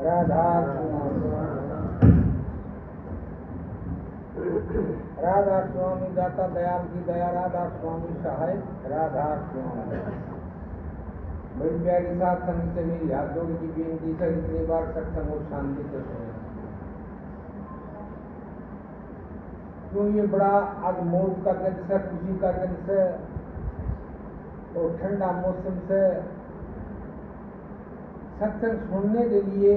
राधा राधा स्वामी दाता दयाल की दया, राधा स्वामी सहाय, राधा स्वामी। बड़ी प्यारी साथ संग से मेरी हाथ जोड़ की बेनती से इतनी बार सत्संग और शांति से सुने। क्यों ये बड़ा आज मौत का दिन से, खुशी का दिन से और ठंडा मौसम से सत्संग सुनने के लिए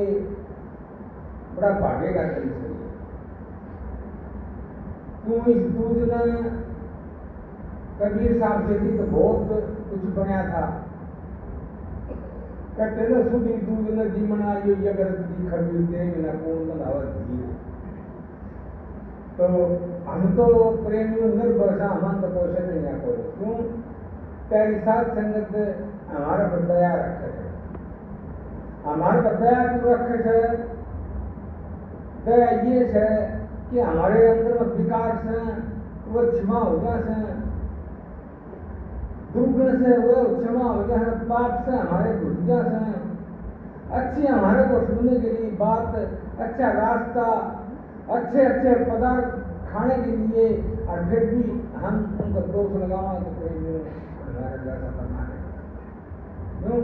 बड़ा भागे का दिन से। क्यों इस दूध ने कबीर साहब से भी तो बहुत कुछ बनाया था। कहते न सुधी दूध न जीवना यो जगत की खबीर दे बिना कौन बनावत जी। तो हम तो प्रेमियों निर्भरसा हम तो क्वेश्चन नहीं करो। क्यों तेरी साथ संगत हमारा बदया रखे है, हमारे बदया क्यों रखे है? दया ये है कि हमारे अंदर में विकार से वो क्षमा हो जाए, दुर्गुण से वो क्षमा हो जाए, पाप से हमारे भूजा से अच्छी हमारे को सुनने के लिए बात, अच्छा रास्ता, अच्छे अच्छे पदार्थ खाने के लिए, और फिर भी हम उनको दोष लगावा तो कोई हमारा जैसा करना है। क्यों?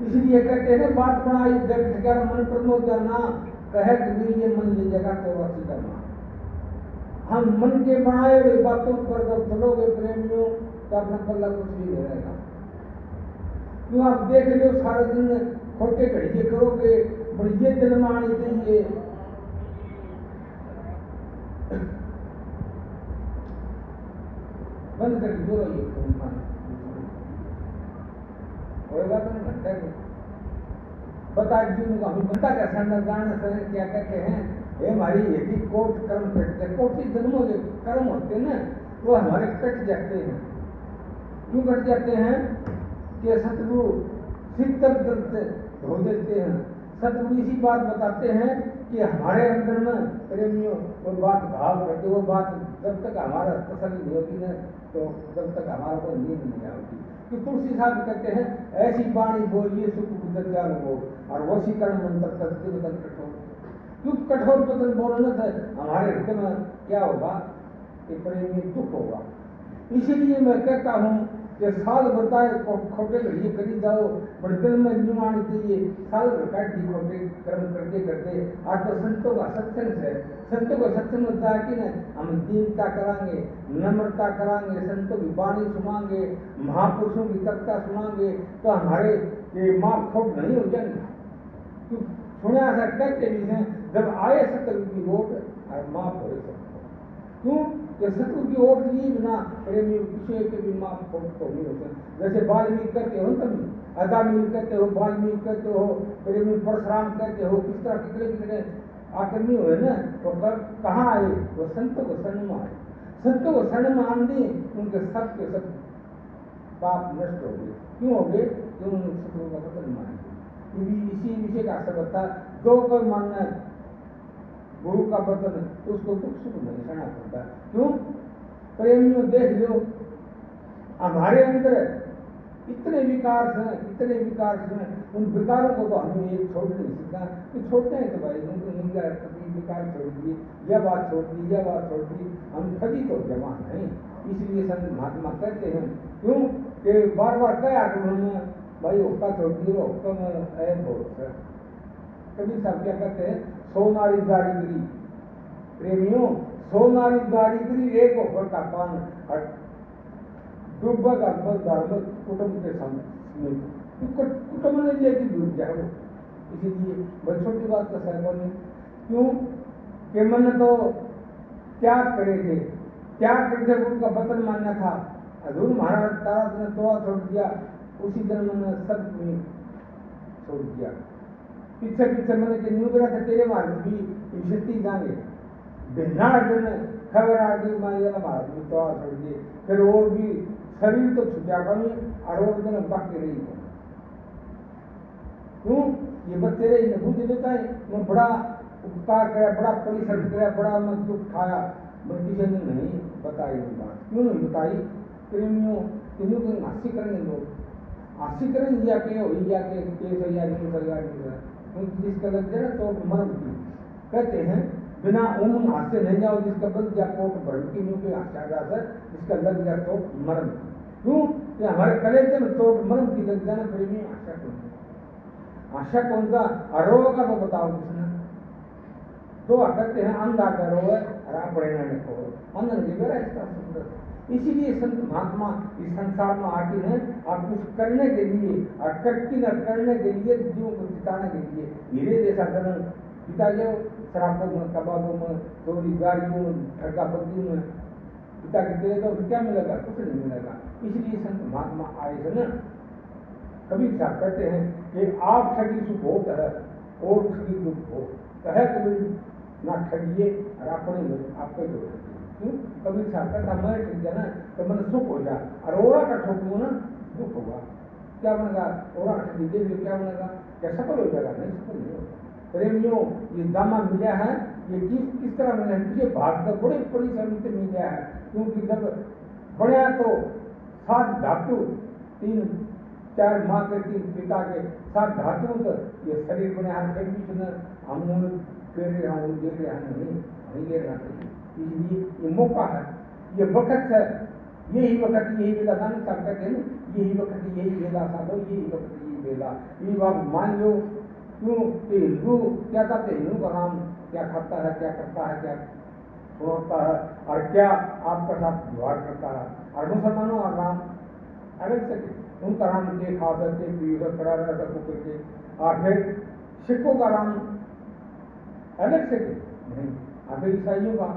इसलिए कहते हैं बात बनाई जब कर मन प्रमोद करना, कहे कबीर ये मन ले जगह तो वासी करना। हम मन के बनाए हुए बातों पर जब चलोगे प्रेमियों तो अपना पल्ला कुछ भी नहीं रहेगा। क्यों आप देख लो सारे दिन खोटे घड़िए करोगे, बढ़िए दिल में आनी चाहिए। बंद कर दो ये फोन खाना होगा तो नहीं घंटा के बता दी हम बता का संदान से क्या कहते हैं। ये हमारी यदि कोट कर्म कटते, कोटि जन्मों के कर्म होते हैं ना वो हमारे कट जाते हैं। क्यों कट जाते हैं? कि सतगुरु शीतल जल से धो देते हैं। सतगुरु इसी बात बताते हैं कि हमारे अंदर में प्रेमियों वो बात भाव करते, वो बात जब तक हमारा तसल्ली नहीं होगी ना तो जब तक हमारा को नींद नहीं आती। तो तुलसी साहब कहते हैं ऐसी वाणी बोलिए सुख बुद्धर हो और वशीकरण मंत्र करते बदल कठोर। क्यों कठोर बदल बोलने से हमारे हृदय में क्या होगा कि प्रेमी दुख होगा। इसीलिए मैं कहता हूँ कि साल बताए खोटे घड़िए करी जाओ, बड़े दिल में न्यू आनी चाहिए। साल भर खोटे कर्म करते करते आज तो संतों का सत्संग है, संतों का सत्संग होता है कि न हम दीनता करांगे, नम्रता करांगे, संतों की वाणी सुनांगे, महापुरुषों की कथा सुनांगे तो हमारे ये माँ खोट नहीं हो जाएंगे। सुना ऐसा कहते भी हैं जब आए सतगुरु की ओट और माफ हो सकते। क्यों कि सतगुरु की ओट लिए बिना प्रेमी विषय के भी माफ खोट तो नहीं होते। जैसे वाल्मीकि कहते हो तभी अजामिल कहते हो, वाल्मीकि कहते हो, प्रेमी परशुराम कहते हो, किस तरह कितने कितने आक्रमी हुए ना तो कहाँ आए? वो संतों को शरण में आए। संतों को शरण में आने उनके सब के सब पाप नष्ट हो गए। क्यों हो गए? क्यों सतगुरु का वचन माने। इसी विषय का असर होता है। जो कोई मानना गुरु का वचन उसको दुख सुख नहीं सहना पड़ता। क्यों? प्रेमियों देख लो हमारे अंदर इतने विकार हैं, इतने विकार हैं, उन विकारों को तो हमें एक छोड़ नहीं सकता। तो छोड़ते हैं तो भाई उनको निंदा विकार छोड़ दिए, यह बात छोड़ दी, यह बात छोड़ दी, हम कभी तो जवान नहीं। इसलिए संत महात्मा कहते हैं क्यों कि बार बार कहा उन्होंने भाई हुक्का छोड़ दिए, हुक्का में ऐब बहुत है। कभी सब क्या कहते हैं सोनारी दारीगिरी। प्रेमियों सोनारी दारीगिरी एक होकर का पान डूबा का धर्म कुटुंब के सामने कुटुंब ने लेके डूब जाए वो। इसीलिए बड़ी छोटी बात तो सहमत नहीं। क्यों कि मन तो त्याग करे थे, त्याग करके उनका वचन मानना था। हजूर महाराज तारा ने तोड़ा छोड़ दिया, उसी दिन मैंने सब छोड़ दिया। पीछे पीछे मैंने कि न्यू करा था तेरे महाराज भी इज्जती जाएंगे बिना दिन खबर आ गई मारिया महाराज भी तोड़ा छोड़ दिए। फिर और भी शरीर तो छुटा कमी और दिन बाकी रही। क्यों? ये बच्चे रही बुझ लेता है। मैं बड़ा उपकार कराया, बड़ा परिश्रम कराया, बड़ा मैं दुख खाया, मैं किसी ने नहीं बताई बात। क्यों नहीं बताई? प्रेमियों इन्हों को हास्य करेंगे लोग, हास्य करेंगे या के हो या के केस या नहीं सरकार जिसका लग जाए चोट मरम की। कहते हैं बिना ऊन हाथ से नहीं जाओ, जिसका बल जा कोट भरम की, न्यू के आशा जाकर जिसका लग जा चोट मरम की। क्यों कि हमारे कलेजे में चोट मरम की लग जाना प्रेमी आशा कौन सा? आशा कौन सा? अरोग का तो बताओ किसने? तो कहते हैं अंधा का रोग है रापड़े न को अंधन के बेरा इसका सुंदर। इसीलिए संत महात्मा इस संसार में आके हैं और कुछ करने के लिए और करती न करने के लिए, जीवों को जिताने के लिए। हीरे जैसा जन्म पिता जो शराबों में, कबाबों में, चोरी गाड़ियों में, ठगा बंदी में पिता के तेरे तो क्या मिलेगा? कुछ नहीं मिलेगा। इसलिए संत महात्मा आए थे ना। कबीर साहब कहते हैं कि आप ठगी सुख होत है और ठगी दुख हो, कहे कबीर ना ठगिए और अपने में आपके जो क्यों। कबीर साहब कहता मैं ठग गया ना तो मन सुख हो जा, और ओरा का ठोकूँ ना दुख होगा। क्या बनेगा? ओरा का ठगी दे क्या बनेगा? क्या सफल हो जाएगा? नहीं, सफल नहीं होगा। प्रेमियों ये दामा मिला है, ये किस तरह मिला है? मुझे भाग का बड़े परिश्रम से मिल गया है। क्योंकि जब बढ़िया तो 7 धातु 3-4 माँ के 3 पिता के 7 धातु तो ये शरीर बने हाथ के बीच में हम गिर रहे हैं, गिर रहे हैं, नहीं गिर रहा चाहिए। इसलिए ये मौका है, ये वक्त है, यही वक्त यही बेला था ना। सब कहते हैं ना यही वक्त यही बेला साधो, यही वक्त यही बेला। ये बात मान लो। क्यों कि हिंदू क्या करते? हिंदू का राम क्या खाता है, क्या करता है, क्या सुनाता है और क्या आपका साथ व्यवहार करता है। और मुसलमानों और राम अलग से उनका राम के खा सकते पी पड़ा रहता करके। और फिर सिखों का राम अलग से नहीं। अब ईसाइयों का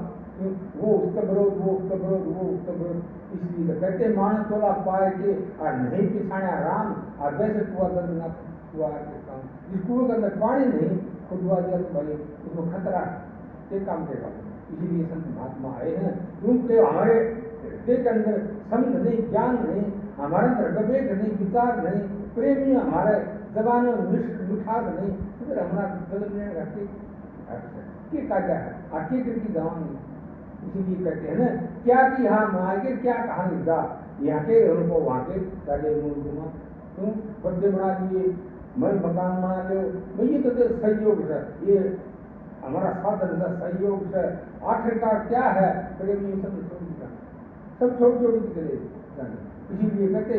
वो उसका विरोध, वो उसका विरोध, वो उसका विरोध। इसलिए तो कहते मान तोला पाए के और नहीं पिछाया राम, और जैसे कुआ दर्द हुआ के काम। जिस कुएं के अंदर पानी नहीं खुदवा दिया तो भाई उसको खतरा के काम देगा। इसीलिए संत महात्मा आए हैं। क्योंकि हमारे हृदय के अंदर समझ नहीं, ज्ञान नहीं, हमारे अंदर विवेक नहीं, विचार नहीं, प्रेमी हमारे जबानों में मिठास नहीं, तो फिर हमारा बदलने रखते के काटा है आके की जवान। इसीलिए कहते हैं ना क्या कि हाँ माँ के क्या कहानी जा, यहाँ के उनको वहाँ के चले घुमा। क्यों बच्चे बना लिए, मैं मकान बना लो, मैं ये तो सहयोग है, ये हमारा साधन है, सहयोग है। आखिरकार क्या है? प्रेमी सब छोड़ छोड़ के चले जाने। इसीलिए कहते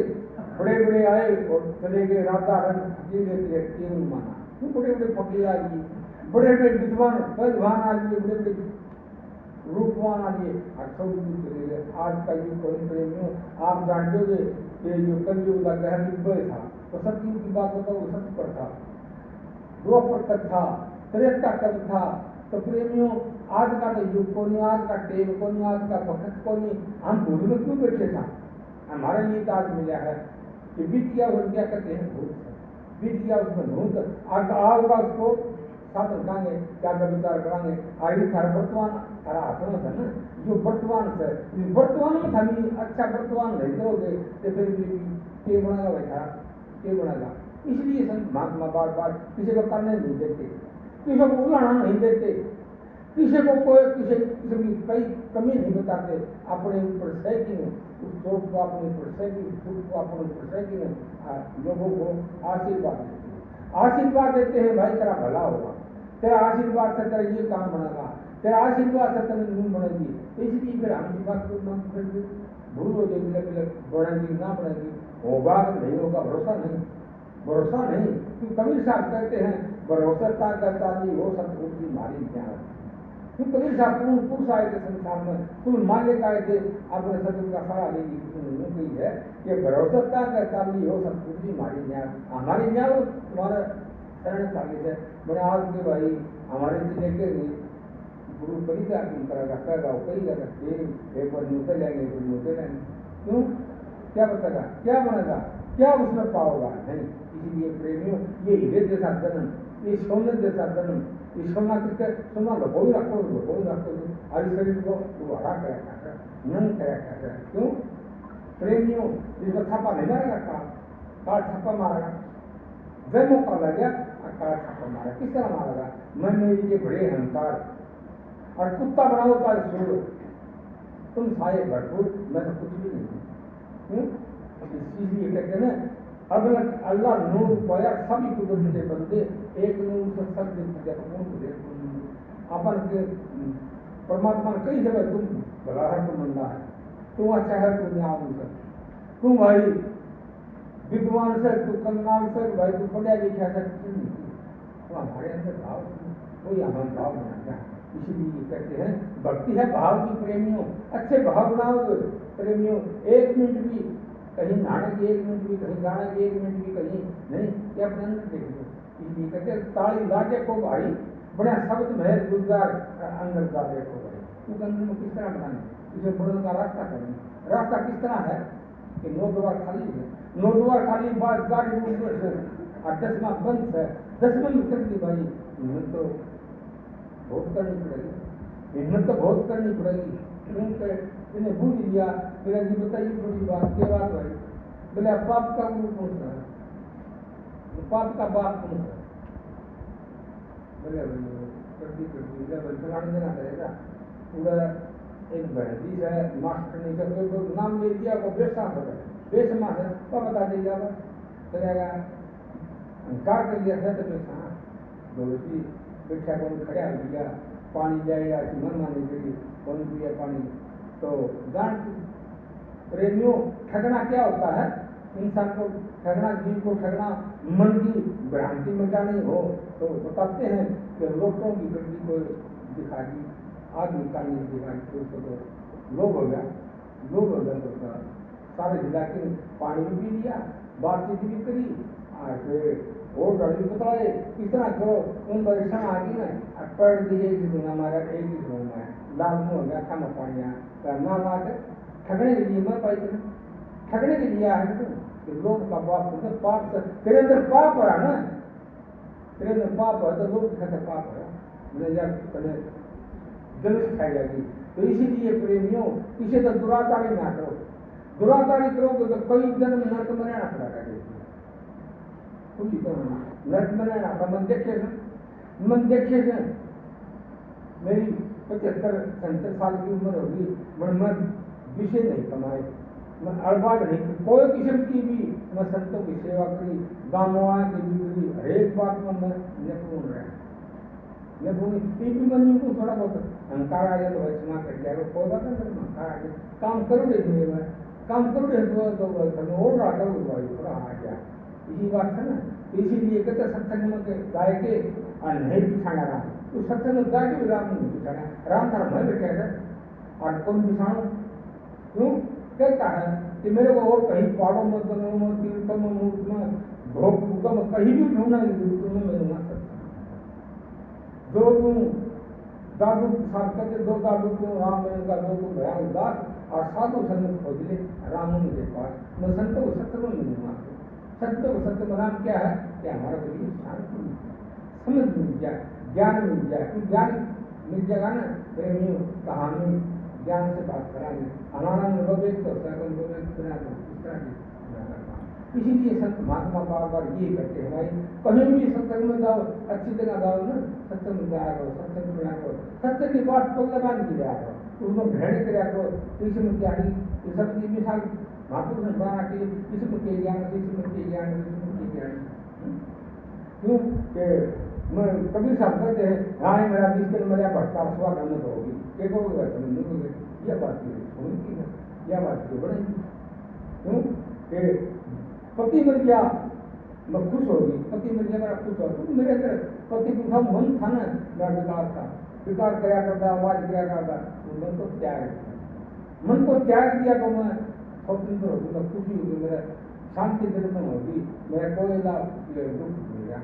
बड़े बड़े आए और चले गए, राधा रंग माना। क्यों बड़े बड़े फकीर आ लिए, बड़े बड़े विद्वान पहलवान आ लिए, बड़े बड़े रूपवान आ लिए, अच्छा चले गए। आज का युग कोई प्रेमियों आप जानते हो कि जो कलयुग का गहर युग था तो सतयुग की बात बताओ, सत्य पर था, द्वापर तक था, त्रेता कब था। तो प्रेमियों आज का तो युग को नहीं, आज का टेम को नहीं, आज का वक्त को नहीं। हम भूल में क्यों बैठे था? हमारे लिए तो आज मिला है कि बीत गया और क्या कहते हैं भूत, बीत गया उसमें भूत आओगा उसको साधन करेंगे, क्या का विचार करेंगे। आगे थारा वर्तमान थारा हाथों में ना जो वर्तमान से वर्तमान में थामी अच्छा वर्तमान नहीं करोगे तो फिर के बनेगा भाई थारा के बनेगा। इसलिए संत महात्मा बार बार किसी को करने नहीं देते, किसी को उलाना नहीं देते, किसी को कोई किसी की कई कमी नहीं बताते। अपने ऊपर सैकिंग उस शोक को अपने ऊपर सैकिंग, दुख को अपने ऊपर सैकिंग, लोगों को आशीर्वाद देते हैं। आशीर्वाद देते हैं भाई तेरा भला होगा, तेरा आशीर्वाद से तेरा ये काम बनेगा, तेरा आशीर्वाद से तेरी नींद बनेगी। इसलिए फिर हम बात को भूल हो जाएगी, बढ़ेगी ना बढ़ेगी, होगा नहीं होगा भरोसा नहीं, भरोसा नहीं। क्यों कबीर साहब कहते हैं भरोसा करता नहीं हो सतगुरु की मारी ज्ञान। क्यों कबीर साहब तुम पुरुष आए थे संसार में, तुम मालिक आए थे, अपने सतगुरु का सहारा लेगी कही है कि भरोसा करता नहीं हो सतगुरु की मारी ज्ञान। हमारी ज्ञान तुम्हारा शरण चाली है मैंने आज के भाई हमारे जिले के गुरु कभी का करेगा पैदा कई जगह एक बार न्यूते लेंगे, एक न्यूते लेंगे। क्यों क्या बचेगा, क्या बनेगा, क्या उसमें पाओगा? नहीं। इसीलिए प्रेमियों ये हीरे जैसा जन्म, ये सोने जैसा जन्म, ये सोना किसके सोना लो रखो हर शरीर को वो हरा कर नंग कर। क्यों प्रेमियों इसको छापा नहीं मारेगा, काल छापा मारेगा, जब मौका लग गया काल छापा मारा। किस तरह मारेगा? मन मेरी के बड़े अहंकार और कुत्ता बनाओ काल सूर, तुम साये भरपूर, मैं तो कुछ भी नहीं। क्यों इसलिए कहते हैं ना अल्लाह नूर पाया सभी कुदरत के बंदे एक नूर से सब दिन अपन के परमात्मा ने कई जगह तुम भला है तुम मंदा है, तुम अच्छा है तुम न्याय से, तुम भाई विद्वान से, तू कंगाल से, भाई तू पढ़ा लिखा से, तो हमारे अंदर भाव कोई हमारा भाव बना गया। इसीलिए कहते हैं भक्ति है भाव की प्रेमियों, अच्छे भाव बनाओ प्रेमियों। एक मिनट भी कहीं नहाने की, एक मिनट भी कहीं गाने की, एक मिनट भी कहीं नहीं, ये अपने अंदर देख लो। इसलिए कहते हैं ताली लाजे को भाई बड़ा शब्द महल गुलजार अंदर का देखो भाई, उस अंदर में किस तरह बनाने, इसे बढ़ने का रास्ता करें। रास्ता किस तरह है कि 9 द्वार खाली है, 9 द्वार खाली बाद गाड़ी ऊपर से और 10वां बंद है, 10वें में चल दी भाई। हिम्मत तो बहुत करनी पड़ेगी, हिम्मत तो बहुत करनी पड़ेगी। क्योंकि इन्हें बूझ लिया, मेरा जी बताइए थोड़ी बात क्या बात भाई, बोले पाप का गुरु कौन सा है, पाप का बाप कौन सा है, बोले करती करती जब चलाने देना पड़ेगा पूरा। एक भैंसी है मास्टर नहीं कर कोई नाम ले दिया वो बेसा हो गया, बेसमा है तो बता दीजिएगा चलेगा अंकार कर लिया है तो बेसा दोस्ती बैठा कौन खड़ा हो गया, पानी जाएगा मन माने के लिए कौन पिया पानी। तो जान प्रेमियों ठगना क्या होता है, इंसान को ठगना, जीव को ठगना, मन की भ्रांति मिटानी हो तो बताते हैं कि लोगों की गड्डी को दिखा दी, आग निकालने दिखाई तो उसको तो लोभ हो गया, लोभ हो गया तो सारे जिला के पानी भी पी लिया, बातचीत भी करी और फिर और गाड़ी भी बताए किस तरह करो, उन परेशान आ गई ना पढ़ दिए कि दुनिया हमारा एक ही धुन है लाल मुँह हो गया था मैं पानी ना ला कर ठगने के लिए मैं पाई करूँ, ठगने के लिए आए तो लोग का बाप तो पाप से तेरे अंदर पाप रहा ना, तेरे अंदर पाप है तो लोग कहते पाप है पहले जन्म खाई जाएगी। तो इसीलिए प्रेमियों इसे तो दुराचारी ना करो, दुराचारी करोगे तो कई जन्म नरक में रहना पड़ेगा, नरक में रहना पड़ा। मन देखे मेरी 75-77 साल की उम्र होगी, मैं विषय नहीं कमाए, मैं अड़बाज नहीं, कोई किस्म की भी मैं संतों की सेवा करी, गाँवों की बिगड़ी हरेक बात में मैं निपुण रहा, निपुण भी बनी को थोड़ा बहुत अहंकार आ गया तो वैष्णव कर दिया कोई बात नहीं, अहंकार आ गया काम करो रहे मैं काम करो रहे तो और रहा करो थोड़ा आ गया, यही बात है ना। तो इसीलिए कहते सत्संग में गाय के और नहीं बिछाना राम, तो सत्संग में गाय के भी राम नहीं बिछाना, राम था मैं बैठे है और कौन बिछाऊं, क्यों कहता है कि मेरे को और कहीं पहाड़ों में बनों में तीर्थों में मूर्त में भोग भूखा में कहीं भी ढूंढना तुम्हें मिलना सकता, दो तुम दादू साथ करके दो दादू तुम राम का दो तुम भया उदास और साधु संत खोज ले राम के पास, मैं संतों को सत्य में मिलूंगा, सत्य को सत्य में राम क्या है कि हमारा कोई शांति समझ मिल जाए, ज्ञान मिल जाए, क्योंकि ज्ञान मिल जाएगा ना प्रेमियों कहानी ज्ञान से बात कराएंगे, हमारा निवेद तो इस तरह की। इसीलिए संत महात्मा बार बार ये कहते हैं भाई कहीं भी सत्संग में जाओ अच्छी जगह जाओ ना, सत्संग में जाया करो, सत्संग में जाया करो, सत्संग की बात को लगाने की जाया करो, उसमें भ्रमण कराया करो, इसमें क्या ही ये सब की मिसाल महापुरुष ने बना के इसमें के ज्ञान, इसमें के ज्ञान, इसमें के ज्ञान, क्यों कि मैं कबीर साहब कहते हैं हाँ मेरा 20 दिन मेरा भटका स्वागत होगी, एक होगा नहीं होगी, यह बात की है, यह बात की बनेगी, क्यों कि पति मिल गया मैं खुश होगी, पति मिल गया मेरा खुश होगा, मेरे अंदर पति का मन था ना, मेरा विकार था, विकार कराया करता, आवाज कराया करता, तो मन को त्याग दिया, मन को त्याग दिया तो मैं स्वतंत्र होगी, मैं खुशी होगी, मेरा शांति निर्मल होगी, मेरा कोई दुख मिलेगा।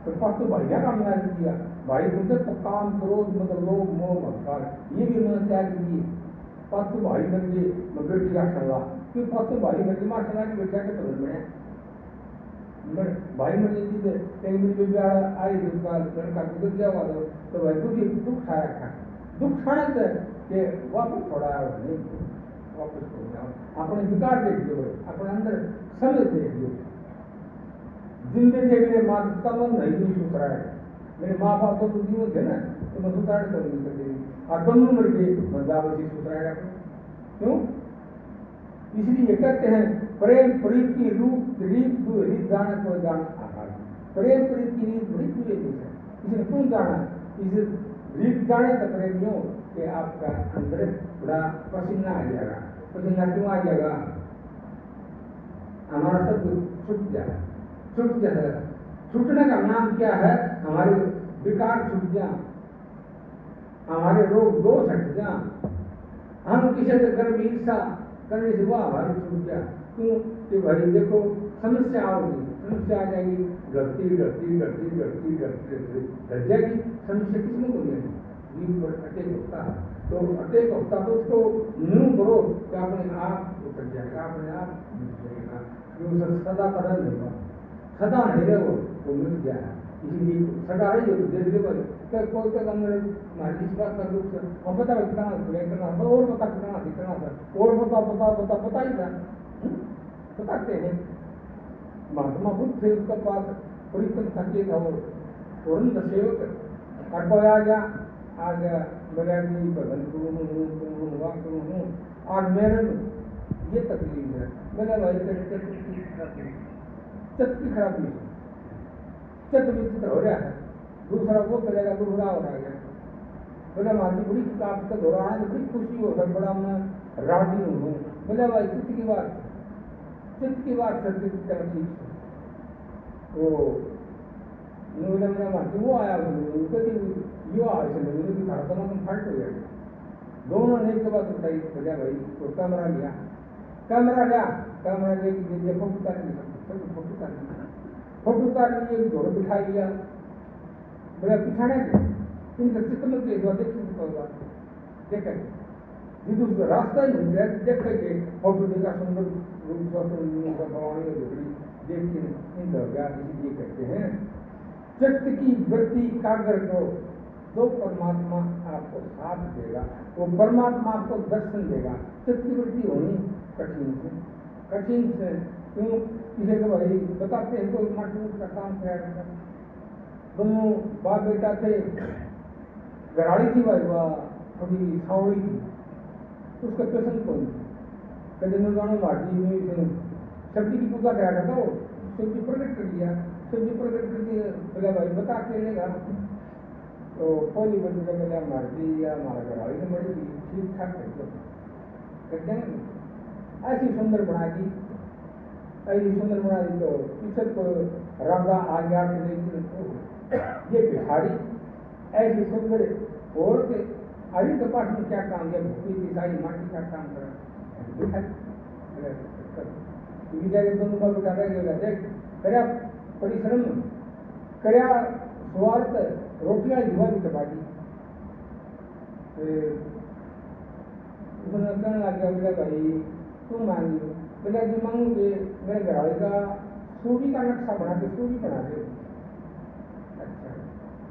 तो पास तो भैया का मैंने दिया भाई तुमसे तो काम क्रोध मतलब लोभ मोह अहंकार ये भी मैंने त्याग दिए, पास तो भाई बन गए मैं बेटी का सलाह, फिर पास तो भाई बन गई माँ सलाह की बेटा के पसंद में भाई बन गई थी कहीं भी आई उसका लड़का गुजर गया हुआ तो भाई दुख खाया था, दुख खाने से कि वापस थोड़ा नहीं वापस हो जाओ, अपने विकार देख लो, अपने अंदर समझ देख लो, जिंदगी थे मेरे माँ का मन नहीं सुतराए, मेरे माँ बाप तो जीवन थे ना तो मैं सुतराए करूँगी कर देगी और दोनों मर गए मैं दावती सुतराएगा, क्यों इसलिए कहते हैं प्रेम प्रीत की रूप रीत तू रीत जाने को जान आधार। प्रेम प्रीत की रीत बड़ी तुझे है, इसने क्यों जाना? इसे रीत जाने तो प्रेमियों कि आपका अंदर बड़ा पसीना आ जाएगा। पसीना क्यों आ जाएगा? हमारा सब छूट जाएगा, छूट जाएगा। छूटने का नाम क्या है? हमारे विकार छूट जा, हमारे रोग दोष हट जा, हम किसी से गर्व ईर्षा करने से वह हमारी छूट जा। क्यों? कि भाई देखो समस्या आओगी, समस्या आ जाएगी, डरती डरती डरती डरती डरती डर जाएगी। समस्या किसमें हो जाएगी? जीव पर अटैक होता है, तो अटैक होता तो उसको न्यू करो कि अपने आप उतर जाएगा, अपने आप मिट जाएगा। क्यों? सदा तरह नहीं हुआ, सदा नहीं रहो तो मिट जाए। इसलिए सदा रही हो देख लो भाई क्या कोई तक हमने हमारी इस बात का दुख से हम बता कितना करना और बता कितना कितना था और बता ही था बताते हैं। महात्मा बुद्ध थे, उसके पास परितन थके था वो तुरंत सेवक और कोई आ गया बोला कि भगन करूँ और मेरे ये तकलीफ है। बोला भाई तेरे चित्त की खराबी है, चित्त विचित्र हो रहा है, दूसरा वो चलेगा दूसरा हो रहा है। बोला माजी बड़ी किताब का दौरान बड़ी खुशी हो गई, बड़ा मैं राजी हूँ। बोला भाई चित्त की बात सत्य की तरफ ठीक है। वो माजी वो आया यो आया कि खाता तुम फट हो जाएगा। दोनों ने एक बात बताई। बोला भाई तो कैमरा लिया कि फोटो उतार लिए घोड़े बिठा लिया। बोला पिछाड़े इनका चित्त में देखें जिस उसका रास्ता ही नहीं देख के फोटो देखा सुंदर रूप भवानी देख के इन ये कहते हैं चित्त की वृत्ति एकाग्र करो तो परमात्मा आपको साथ देगा, वो परमात्मा आपको दर्शन देगा। चित्त की वृत्ति होनी कठिन से क्यों? किसी को भाई बताते हैं कोई मार्केट का काम कराया, दोनों बाप बेटा थे, गराड़ी थी भाई वह थोड़ी सावड़ी थी, उसका पेशेंट कौन थी कभी में गाँव माटी में सब्जी की पूजा कराया करता वो सब्जी प्रकट कर दिया। सब्जी प्रकट करके बोला भाई बता के लेगा तो पहली बच्ची का मेरा मारती या हमारा गराड़ी ने बड़ी ठीक ठाक कर देंगे। ऐसी सुंदर बना दी तो पीछे को राजा आ गया ये भिखारी ऐसी सुंदर औरत अरे के पास में क्या काम है? भूखी ईसाई माटी का काम करा दोनों का बेटा रहेगा। देख कर्या परिश्रम कर्या स्वार्थ रोटियां युवा भी कटा दी। उसने कहने लग गया बोला भाई तुम मांगी बोला जी मांगूंगे मेरे घराड़ी का सूरी का नक्शा बना दे, सूरी बना दे। अच्छा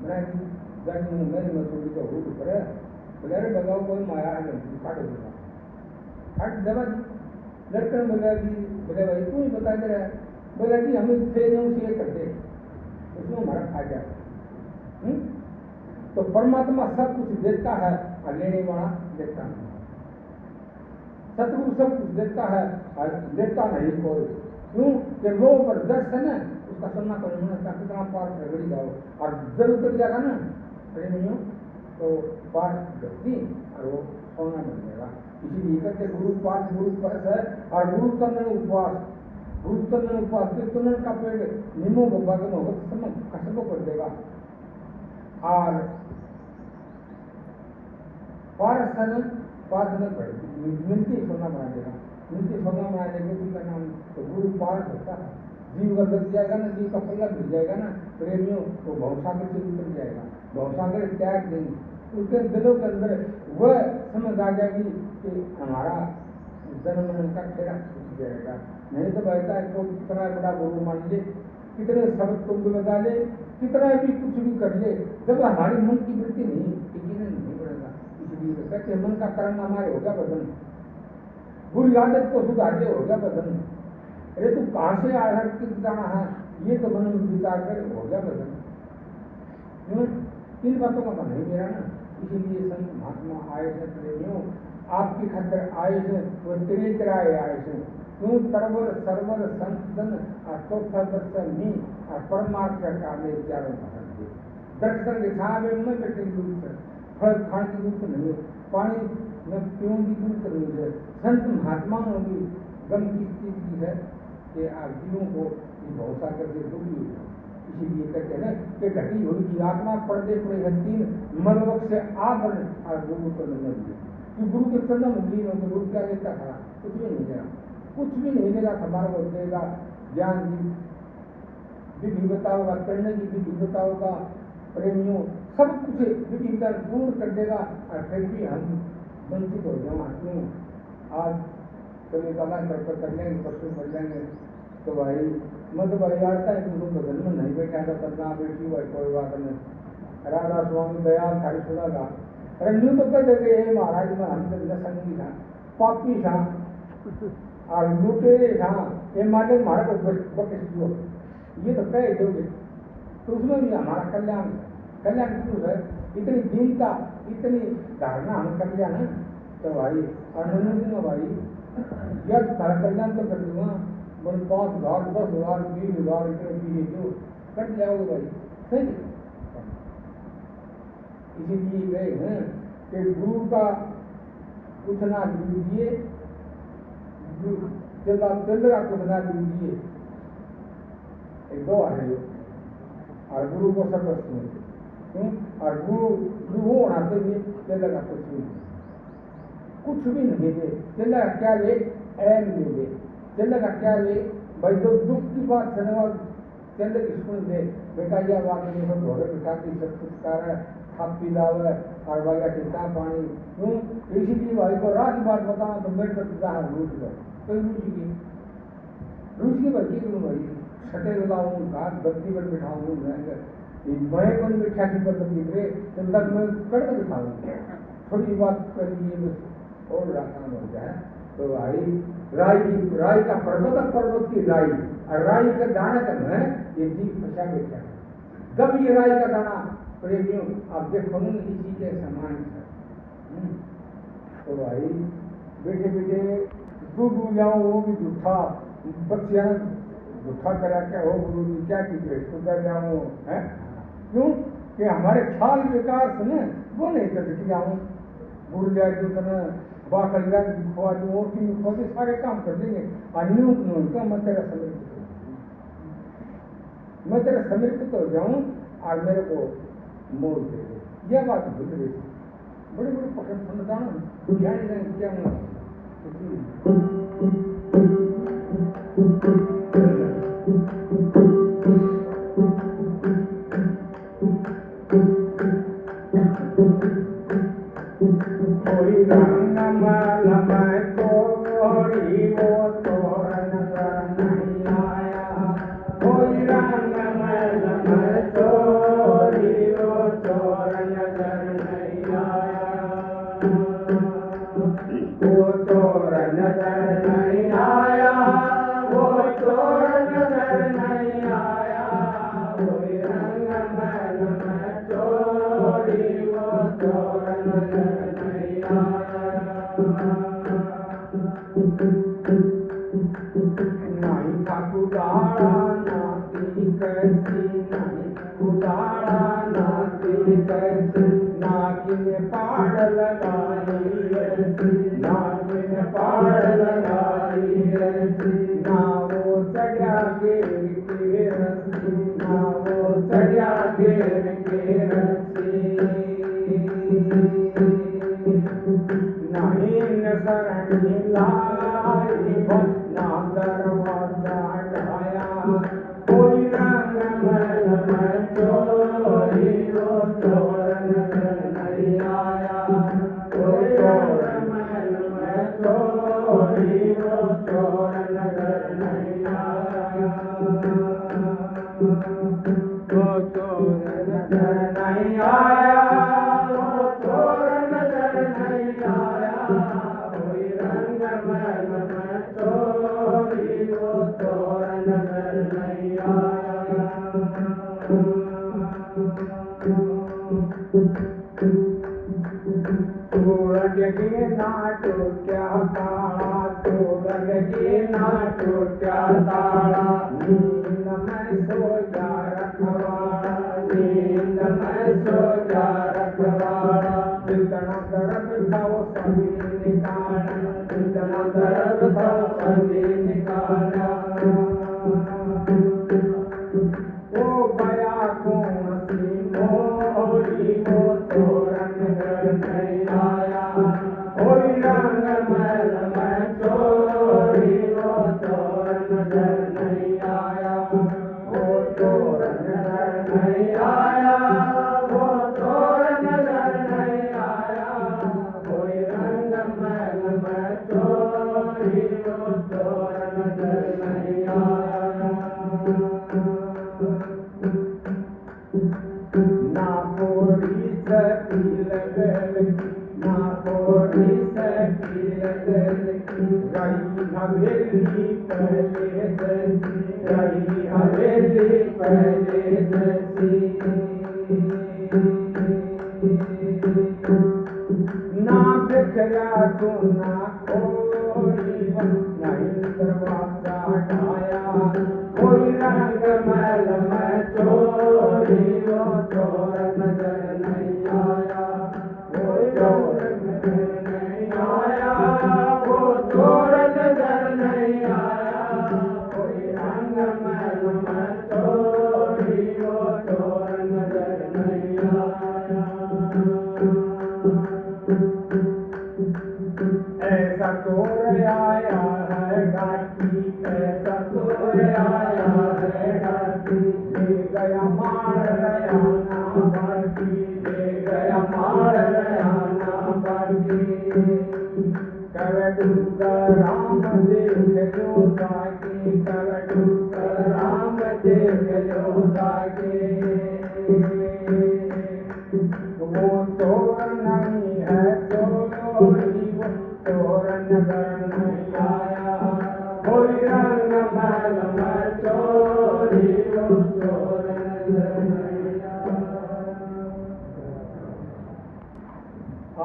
बना दी जाके मेरे में सूरी का रूप पर बोले अरे बगाओ कोई माया है काट दूंगा काट दबा दी। लड़का बोला जी बोले भाई तू ही बता दे रहा है। बोला जी हमें थे से करते उसमें हमारा फायदा है। तो परमात्मा सब कुछ देता है और लेने वाला देता नहीं। सतगुरु सब कुछ देता है और लेता नहीं कोई। क्यों? कि लोग और दर्शन है उसका सामना करना कितना पार रगड़ी जाओ और जरूर कर जाएगा ना प्रेमियों तो पार गति और वो सोना बन जाएगा। इसीलिए कहते गुरु पास गुरु परस है और गुरु चंदन उपवास कीर्तन का पेड़ निमो बब्बा के मोहब्बत कसबो कर देगा और पार मिलती सोना बना देगा। मिलती सोना बना देगा जी का नाम तो गुरु पार होता है। जीव का दब जाएगा ना, जीव का पल्ला भिड़ जाएगा ना प्रेमियों तो भवसागर से उतर जाएगा। भवसागर त्याग देंगे उसके दिलों के अंदर वह समझ आ जाएगी कि हमारा जन्म का खेड़ा छूट जाएगा। नहीं तो बहता है तो कितना बड़ा गुरु मान ले, कितने शब्द कुंभ लगा ले, कितना भी कुछ भी कर ले, जब हमारी मन की वृत्ति नहीं टिकी नहीं बढ़ेगा। इसलिए कहते मन का कर्म हमारे होगा बदन, बुरी आदत को सुधार हो गया बदन। अरे तू कहाँ से आया जाना है ये तो मन में विचार कर हो गया बदन। इन बातों का नहीं मेरा ना। इसीलिए संत महात्मा आए थे प्रेमियों आपकी खातिर आए थे, वो तेरे आए थे तू तरवर सरवर संतन और चौथा दर्शन मी और परमार्थ का में चारों भाग दे दर्शन के छावे में बैठे दूर से फल खाने की दूर नहीं पानी में पीने की दूर नहीं है संत महात्माओं की गम की स्थिति है कि आप जीवों को भरोसा करके दुखी हो इसीलिए कहते हैं कि घटी हुई की आत्मा पर्दे पड़े है तीन मलवक से आवरण और गुरु को न दिए कि गुरु के चंदन उंगली में गुरु क्या लेता था कुछ भी नहीं देगा कुछ भी नहीं देगा हमारा को देगा ज्ञान की विधि बताओगा करने की विधि बताओगा प्रेमियों सब कुछ विधि पूर्ण कर देगा और फिर भी हम वंचित हो जाओ क्यों आज कभी कला कर लेंगे परसों कर लेंगे तो भाई मत भाई आड़ता है तुम बदल में नहीं बैठा था तब ना बैठी हुआ कोई बात नहीं राधा स्वामी दयाल खाली सुनागा अरे न्यू तो कह देते हे महाराज में हम तो संगी था पापी था और लुटेरे था ये मालिक हमारा को बकस दियो ये तो कह दोगे तो उसमें भी हमारा कल्याण कल्याण क्यों है इतनी दीनता इतनी धारणा हम कल्याण है तो भाई अनंत में भाई यह सारा कल्याण तो कर दूंगा बोल 5,000 10,000 20,000 इतने पीए जो कट जाओगे भाई सही इसीलिए गए हैं कि गुरु का कुछ ना लीजिए जब आप चल का कुछ ना लीजिए एक दो आ रही हो और गुरु को सब सुने और गुरु होना चाहिए चल का कुछ भी नहीं दे चल का क्या ले ऐन ले ले चल का क्या ले भाई जो दुख की बात सुनेगा चल स्कूल दे बेटा यह बात नहीं हो घोड़े बिठा के सब कुछ कारण खाप पी लावे और भाई चिंता पानी क्यों इसीलिए भाई को रात बात बताओ तो मेरे तक जहाँ रूस गए कोई रूस की भाई क्यों भाई छठे लगाऊँ घाट बत्ती पर बिठाऊँ मैं को बिठा की पर दिख रहे जब तक मैं कड़ बिठाऊँ थोड़ी बात करिए और रास्ता हो जाए तो भाई राई का पर्वत की राई और राई का दाना करना है ये जीव फंसा बैठा जब ये राई का दाना प्रेमियों आप देखो इसी के समान है तो भाई बेटे बेटे दूध जाओ वो भी झूठा बच्चियां झूठा करा क्या हो गुरु जी क्या की सुधर जाऊँ है क्यों कि हमारे ख्याल विकास ने वो नहीं कर जाऊँ गुरु जाए तो तना बाखल जाए खुआ दूँ और की खुआ दे सारे काम कर देंगे अन्यों का मैं तेरा समर्पित हो जाऊँ और मेरे को मोड़ दे यह बात भूल गई बड़े बड़े पकड़ समझाना बुझाने क्या कोई रंग मलमय तोरी वो तोरण नहीं आया कोई रंग मलमय तोरी वो तोरण नहीं आया वो तोरण नहीं आया वो तोरण नहीं आया कोई रंग मलमय तोरी वो तोरण नहीं आया नहीं था कुदाड़ा नाती कैसी नहीं कुदाड़ा नाती कैसी नाकी में पाड़ लगाई ऐसी नाकी में पाड़ लगाई ऐसी ना वो चढ़ा घेर के रस्सी ना वो चढ़ा घेर के रस्सी नहीं शरण लाई ना दरवाजा ढाया कोई रंग मलमय चोरी वो तोरण नहीं आया कोई रंग मलमय चोरी वो तोरण नहीं आया वो तोरण नहीं आया वो तोरण नहीं आया कोई रंग मलमय चोरी वो तोरण नहीं आया तोरण के नाटो क्या काला तोरण के नाटो टूटा ताला नींद में सो जा रखवाड़ा नींद में सो जा रखवाड़ा जितना दर्द था वो सभी निकाला जितना दर्द था वो सभी निकाला ओ गया कौन सी मोरी वो तोरण घर नहीं आया कोई रंग महल में चोरी वो तोरण घर नहीं आया वो तोरण घर नहीं आया वो तोरण घर नहीं आया कोई रंग महल में चोरी वो तोरण घर नहीं आया ना कोड़ी सती लगल ना कोड़ी सती लगल रही हवेली पहले जैसी रही हवेली पहले जैसी ना बिखरा तो ना कोई नहीं दरवाजा हटाया कोई रंग महल में चोरी वो चोर नजर नहीं आया वो चोर नजर नहीं आया वो चोर नजर नहीं आया कोई रंग महल में चोरी वो चोर नजर नहीं आया ऐसा चोर आया है डाकी ऐसा चोर आया है डाकी ले गया मार रयाना बाकी ले गया मार रयाना बाकी कर डूकर राम देख लो ताकि कर डूकर राम देख लो ताकि वो चोर नहीं है चोरी वो चोर नजर नहीं आया कोई रंग महल में चोरी वो चोर नजर नहीं आया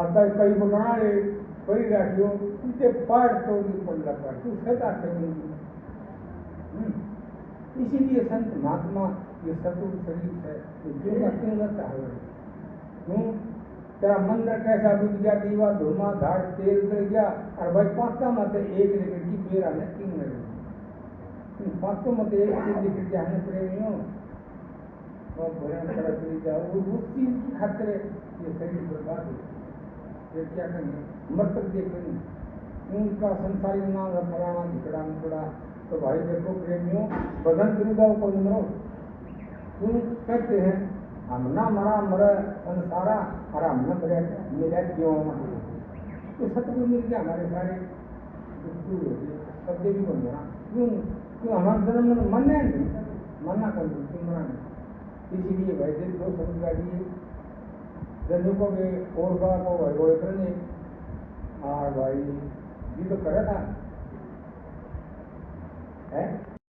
आता कई बनाए कोई राखियो तुझे पार तोड़ी पड़ लगा तू सदा करेंगी इसीलिए संत महात्मा ये सतुर शरीर है जो क्यों लगता है क्यों तेरा मंदिर कैसा बिक गया दीवा धुमा धाड़ तेल चढ़ गया और भाई 500 मत एक लेकर की बेरा है तीन लगे 500 मत एक चीज लेकर जाने प्रेमियों और भयंकर चली जाओ उस चीज की खातिर ये शरीर बर्बाद हो ये क्या करेंगे मृतक देखेंगे उनका संसारी नाम है फलाना झिकड़ा मुकड़ा तो भाई देखो प्रेमियों बदन गिरगाओ को मरो क्यों कहते हैं हम ना मरा मरे संसारा और हम न मरे मिले क्यों तो सतगुरु मिल गया हमारे सारे दूर हो गए शब्द भी बन गया क्यों क्यों हमारे जन्म में मन है नहीं मना कर दो क्यों मना नहीं इसीलिए भाई दिल दो समझ गाड़िए जनों के और बड़ा को भाई वो करने और भाई ये तो करा था है